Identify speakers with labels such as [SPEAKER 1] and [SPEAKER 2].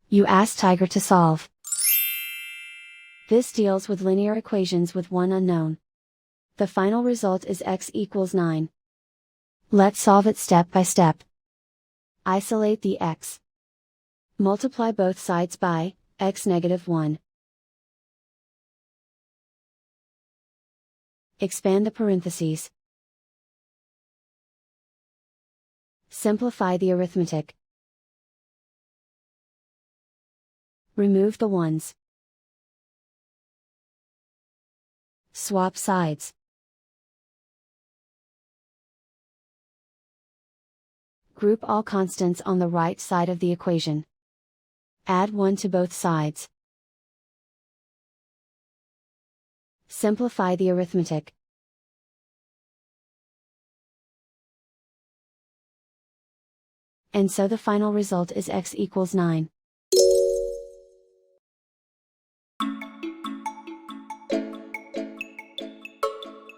[SPEAKER 1] You ask Tiger to solve. This deals with linear equations with one unknown. The final result is x equals 9. Let's solve it step by step. Isolate the x. Multiply both sides by x negative 1. Expand the parentheses. Simplify the arithmetic. Remove the ones. Swap sides. Group all constants on the right side of the equation. Add 1 to both sides. Simplify the arithmetic. And so the final result is x equals 9.